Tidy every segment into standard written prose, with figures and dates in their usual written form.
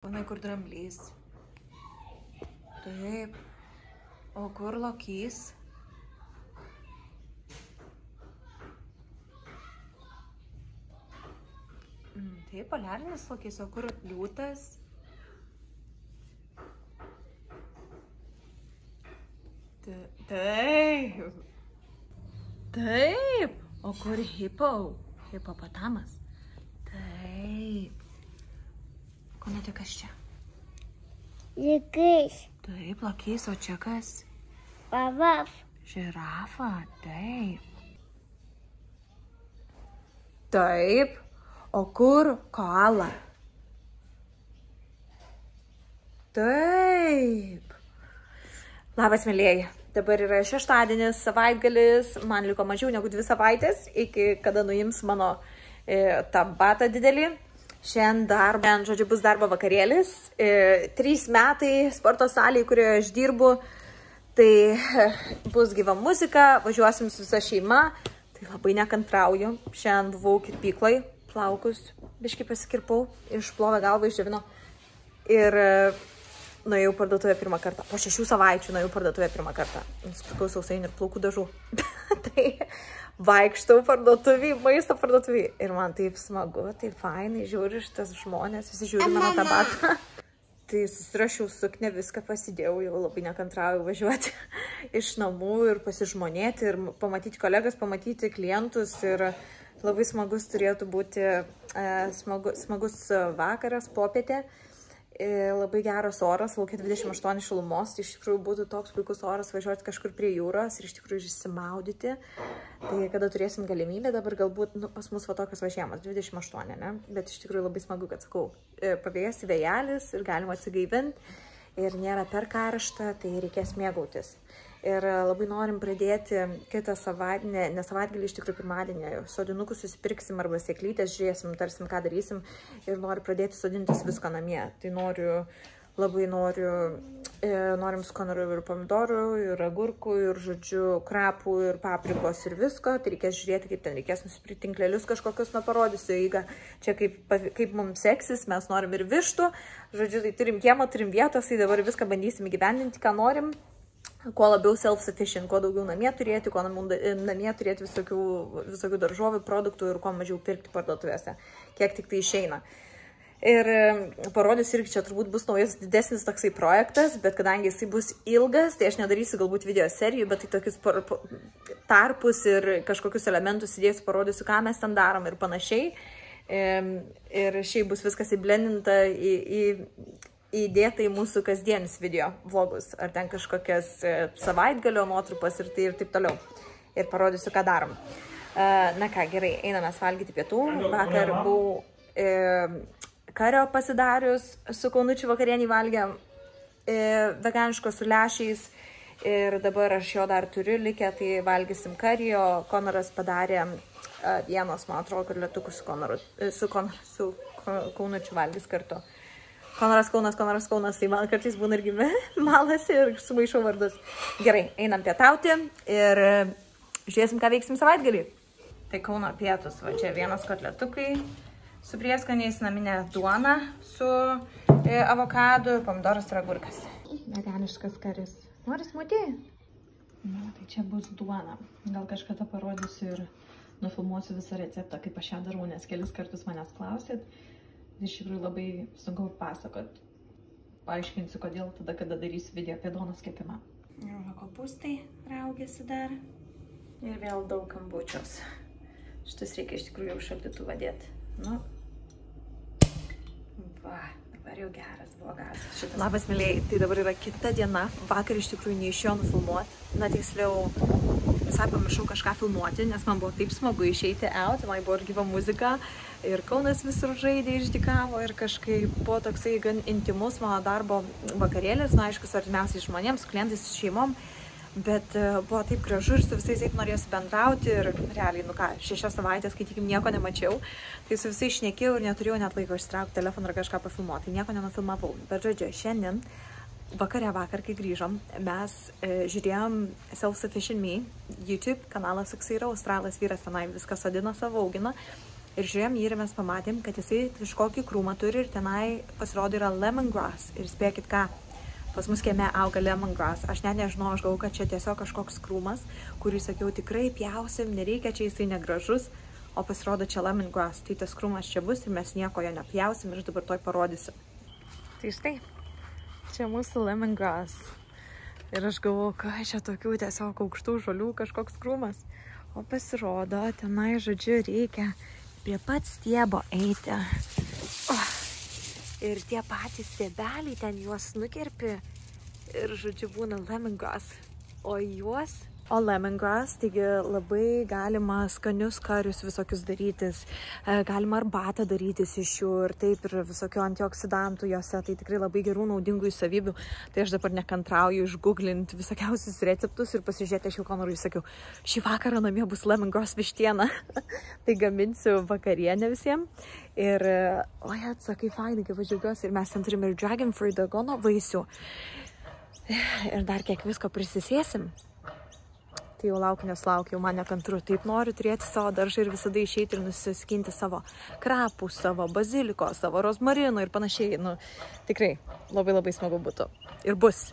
Ponai, kur dramblys? Taip. O kur lokys? Taip, poliarinis lokys. O kur liūtas? Taip. Taip. O kur hipopotamas? Taip. Ko net kas čia? Likais. Taip, lokys, o čia kas? Pavaf. Žirafa, taip. Taip. O kur koala? Taip. Labas, mėlieji. Dabar yra šeštadienis, savaitgalis. Man liko mažiau negu 2 savaitės, iki kada nuims mano tą batą didelį. Šiandien, žodžiu, bus darbo vakarėlis. 3 metai sporto salėje, kurioje aš dirbu. Tai bus gyva muzika, važiuosim su visa šeima. Tai labai nekantrauju. Šiandien buvau kirpyklai, plaukus, biškai pasikirpau, išplovė galvą, išdžiavino. Ir nuėjau parduotuvę pirmą kartą. Po 6 savaičių nuėjau parduotuvę pirmą kartą. Nusipirkau sausainių ir plaukų dažų. Tai vaikštau parduotuvį, maisto parduotuvį. Ir man taip smagu, taip fainai, žiūri šitas žmonės, visi žiūri mano tą batą. Tai susirašiau suknę, viską pasidėjau, jau labai nekantrauju važiuoti iš namų ir pasižmonėti ir pamatyti kolegas, pamatyti klientus. Ir labai smagus turėtų būti smagus vakaras, popietė. Labai geras oras, laukia 28 šilumos, tai iš tikrųjų būtų toks puikus oras važiuoti kažkur prie jūros ir iš tikrųjų išsimaudyti. Tai kada turėsim galimybę, dabar galbūt pas mus va tokios važiamas, 28, ne? Bet iš tikrųjų labai smagu, kad sakau, pavėjęs vėjelis ir galima atsigaivinti ir nėra per karšta, tai reikės mėgautis. Ir labai norim pradėti kitą savaitę, ne savaitgalį, iš tikrųjų pirmadienį, sodinukus susipirksim arba sėklytės, žiūrėsim, tarsim, ką darysim ir noriu pradėti sodintis visko namie. Tai norim su Konoru ir pomidorų, ir agurkų, ir žodžiu, krapų, ir paprikos, ir visko. Tai reikės žiūrėti, kaip ten reikės nusipirkti tinklelius kažkokius, parodysiu eigą. Čia kaip mums seksis, mes norim ir vištų. Žodžiu, tai turim kiemą, turim vietos, tai dabar viską bandysim įgyvendinti, ką norim. Kuo labiau self-sufficient, kuo daugiau namie turėti, kuo namie turėti visokių daržovių, produktų ir kuo mažiau pirkti parduotuvėse, kiek tik tai išeina. Ir parodysiu irgi, čia turbūt bus naujas didesnis toksai projektas, bet kadangi jisai bus ilgas, tai aš nedarysiu galbūt video serijų, bet tai tokius tarpus ir kažkokius elementus įdėsiu, parodysiu, ką mes ten darom ir panašiai. Ir šiaip bus viskas įblendinta įdėta į mūsų kasdienis video vlogus, ar ten kažkokias savaitgalio nuotrupas ir taip toliau. Ir parodysiu, ką darom. Na ką, gerai, einame valgyti pietų. Vakar buvau kario pasidarius, su kaunučiu vakarienį valgėm, veganiško su lęšiais. Ir dabar aš jo dar turiu likę, tai valgysim karį, o Konoras padarė vienos, man atrodo, karletukų su kaunučiu valgys kartu. Konoras Kaunas, tai man kartais būna irgi malasi ir sumaišau vardus. Gerai, einam pietauti ir žiūrėsim, ką veiksim savaitgalį. Tai Kauno pietus, va čia vienas kotletukai su prieskoniais, naminė duona su avokadu, pomidoras ir agurkas. Veganiškas karis. Nori smūtį? Na, tai čia bus duona. Gal kažkada parodysiu ir nufilmuosiu visą receptą, kaip aš ją darau, nes kelis kartus manęs klausėt. Iš tikrųjų labai sunku pasakot. Paaiškinsiu, kodėl tada, kada darysiu video apie duonos kepimą. Ir kopūstai raugėsi dar. Ir vėl daug kambučios. Šitus reikia iš tikrųjų jau šaldytuvą dėti. Nu. Va, dabar jau geras buvo gazas. Labas, mėlėjai. Tai dabar yra kita diena. Vakar iš tikrųjų neišėjo nufilmuoti. Na, tiksliau, visai pamiršau kažką filmuoti, nes man buvo taip smagu išeiti out. Man buvo ir gyva muzika. Ir Kaunas visur žaidė, išdykavo ir kažkaip buvo toksai gan intimus mano darbo vakarėlis, na, aišku, su artimiausiais žmonėms, su klientais, su šeimom, bet buvo taip gražu ir su visais taip norėsiu bendrauti ir realiai, 6 savaitės, kai tikim, nieko nemačiau, tai su visais šnekėjau ir neturėjau net laiko ištraukti telefoną ar kažką pafilmuoti, tai nieko nenufilmavau. Bet žodžiu, šiandien, vakar, kai grįžom, mes žiūrėjom Self-Sufficient Me, YouTube kanalas, toksai yra, australas vyras tenai viską sodino, savo augino. Ir žiūrėjom jį ir mes pamatėm, kad jisai kažkokį krūmą turi ir tenai pasirodo yra lemongrass. Ir spėkit ką, pas mus kieme auga lemongrass. Aš net nežinau, aš galvoju, kad čia tiesiog kažkoks krūmas, kurį sakiau tikrai pjausim, nereikia čia, jisai negražus, o pasirodo čia lemongrass. Tai tas krūmas čia bus ir mes nieko jo nepjausim ir aš dabar toj parodysiu. Tai štai, čia mūsų lemongrass. Ir aš galvoju, ką čia tokių tiesiog aukštų žolių kažkoks krūmas. O pasirodo, tenai, žodžiu, reikia prie pat stiebo eiti. Ir tie patys stiebeliai, ten juos nukerpi ir, žodžiu, būna lemongrass. O lemongrass, taigi labai galima skanius karius visokius darytis, galima arbatą darytis iš jų ir taip ir visokių antioksidantų jose, tai tikrai labai gerų naudingų savybių. Tai aš dabar nekantrauju išgooglinti visokiausius receptus ir pasižiūrėti, aš jau Konorui sakiau, šį vakarą namie bus lemongrass vištiena, tai gaminsiu vakarienę visiems. Ir, sakai, fainai, kaip aš džiaugiuosi, ir mes ten turime ir dragon fruit, dragono vaisių. Ir dar kiek visko prisisėsim. Tai jau laukiu, nesulaukiu, jau man nekantru. Taip noriu turėti savo daržą ir visada išeiti ir nusiskinti savo krapų, savo baziliko, savo rozmarino ir panašiai. Nu, tikrai labai labai smagu būtų. Ir bus.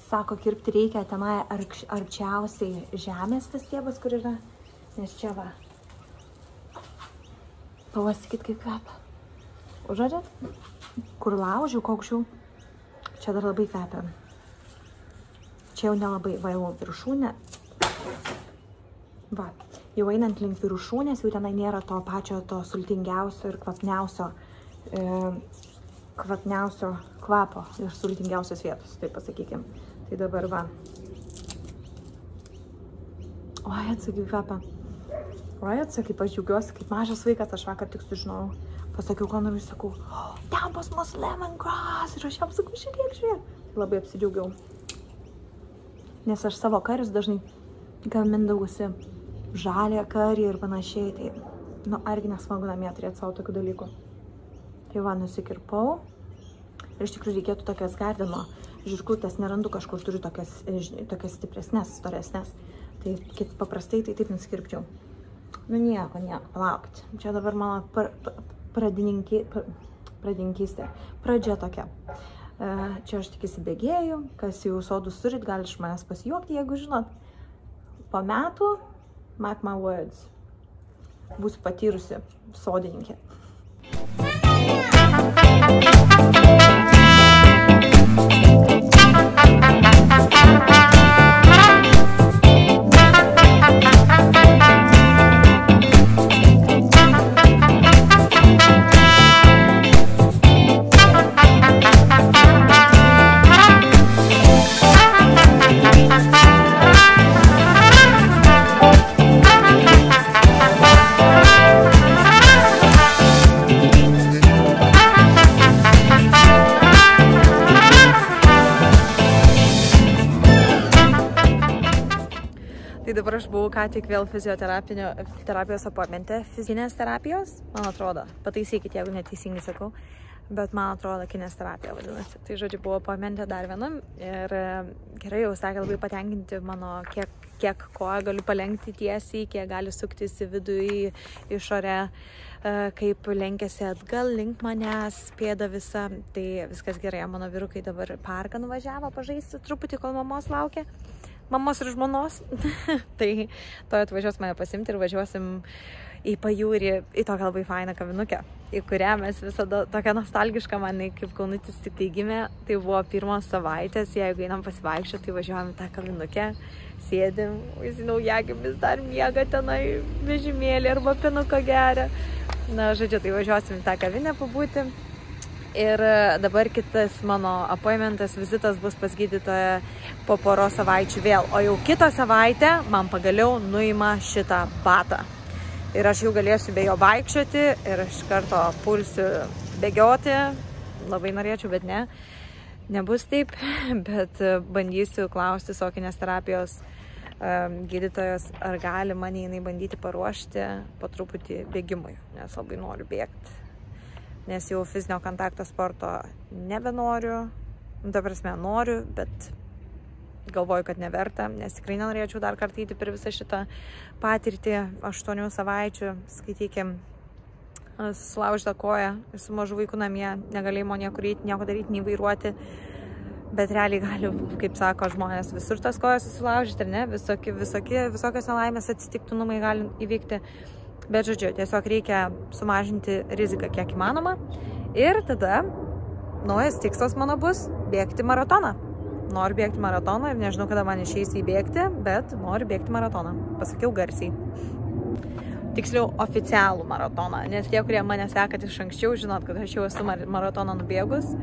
Sako, kirpti reikia tenai arčiausiai žemės tas stiebas, kur yra, nes čia va. Pavasakit, kaip kvepia. Užuodžiat? Kur laužiu, kokšiu. Čia dar labai kvepia. Čia jau nelabai, va jau viršūnė. Va, jau einant link viršūnės, jau tenai nėra to pačio, to sultingiausio ir kvapniausio kvapo ir sultingiausios vietos, taip pasakykim. Tai dabar va. Atsakai kvepia. Atsakai, aš džiaugiuosi, kaip mažas vaikas, aš vakar tik sužinojau. Pasakiau Konorui, sakau, ten pas mus lemongrass. Ir aš jam sakau, žiūrėk. Labai apsidžiaugiau. Nes aš savo karius dažnai gamindausi žalę karį ir panašiai. Tai, argi nesmagu namie turėti savo tokių dalykų. Tai va, nusikirpau. Ir iš tikrųjų reikėtų tokias gardino žirklutės, nerandu kažkur, turiu tokias stipresnės, storesnės. Tai paprastai tai taip nuskirpčiau. Nieko, palaukit. Čia dabar mano pradininkystė. Pradžia tokia. Čia aš tik įsibėgėju, kas jau sodus turit, gali iš manęs pasijuokti, jeigu žinot. Po metų, mark my words, būsiu patyrusi sodininkė. Dabar aš buvau ką tik vėl fizioterapijos appointmente, fizinės terapijos, man atrodo, pataisykit, jeigu neteisingai sakau, bet man atrodo, kinesterapija vadinasi. Tai žodžiu, buvo appointmente dar vienam ir gerai jau sakė, labai patenkinti mano, kiek koja galiu palenkti tiesiai, kiek gali suktis į vidų, į išorę, kaip lenkėsi atgal link manęs, pėda visa, tai viskas gerai, mano vyrukai dabar parką nuvažiavo pažaisti truputį, kol mamos laukia. Mamos ir žmonos, tai to atvažiuos mane pasimti ir važiuosim į pajūrį, į tokią labai fainą kavinukę, į kurią mes visada, tokia nostalgiška man, kaip Kaunutis tik tai gimė, tai buvo pirmos savaitės, jeigu einam pasivaikščioti, tai važiuojam į tą kavinukę, sėdim, naujagimis dar miega tenai, vežimėlį arba pienuką geria. Na, žodžiu, tai važiuosim į tą kavinę pabūti. Ir dabar kitas mano appointmentas, vizitas bus pas gydytoją po poros savaičių vėl. O jau kitą savaitę man pagaliau nuima šitą batą. Ir aš jau galėsiu be jo vaikščioti ir iš karto pulsiu bėgioti. Labai norėčiau, bet ne. nebus taip, bet bandysiu klausti savo kineziterapijos gydytojos, ar gali mane jinai bandyti paruošti po truputį bėgimui, nes labai noriu bėgti. Nes jau fizinio kontakto sporto nebenoriu, ta prasme noriu, bet galvoju, kad neverta, nes tikrai nenorėčiau dar kartą eiti per visą šitą patirtį 8 savaičių, skaitykim, sulaužytą koją ir su mažu vaiku namie, negalėjimo niekur eiti, nieko daryti, nei vairuoti, bet realiai gali, kaip sako žmonės, visur tas kojas susilaužyti, ir ne, visokios nelaimės atsitiktinumai gali įvykti, bet žodžiu, tiesiog reikia sumažinti riziką kiek įmanoma ir tada naujas tikslas mano bus bėgti maratoną. Noriu bėgti maratoną ir nežinau, kada man išeis įbėgti, bet noriu bėgti maratoną. Pasakiau garsiai. Tiksliau, oficialų maratoną, nes tie, kurie mane sekat iš anksčiau, žinot, kad aš jau esu maratoną nubėgus,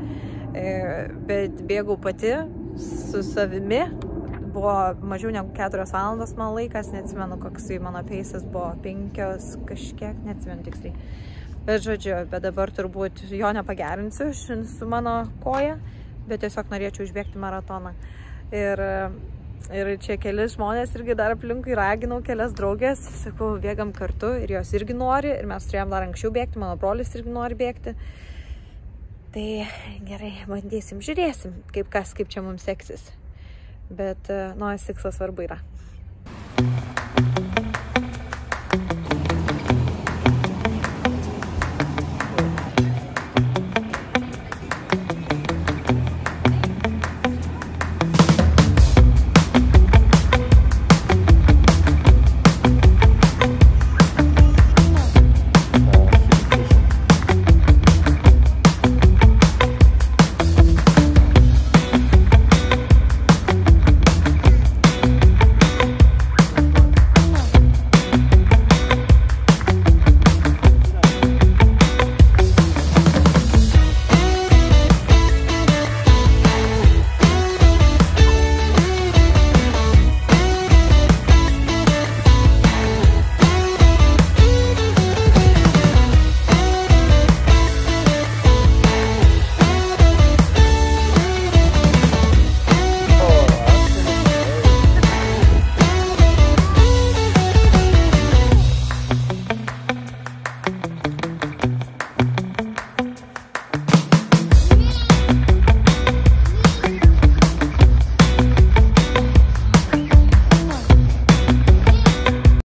bet bėgau pati su savimi, buvo mažiau negu 4 valandos mano laikas, neatsimenu, koksai mano peisas buvo, 5 kažkiek, neatsimenu tiksliai. Bet žodžiu, bet dabar turbūt jo nepagerinsiu su mano koja, bet tiesiog norėčiau išbėgti maratoną. Ir čia kelis žmonės irgi dar aplinkui raginau, kelias draugės, sakau, bėgam kartu ir jos irgi nori, ir mes turėjom dar anksčiau bėgti, mano brolis irgi nori bėgti. Tai gerai, bandysim, žiūrėsim, kaip čia mums seksis. Bet naujas tikslas svarbu yra.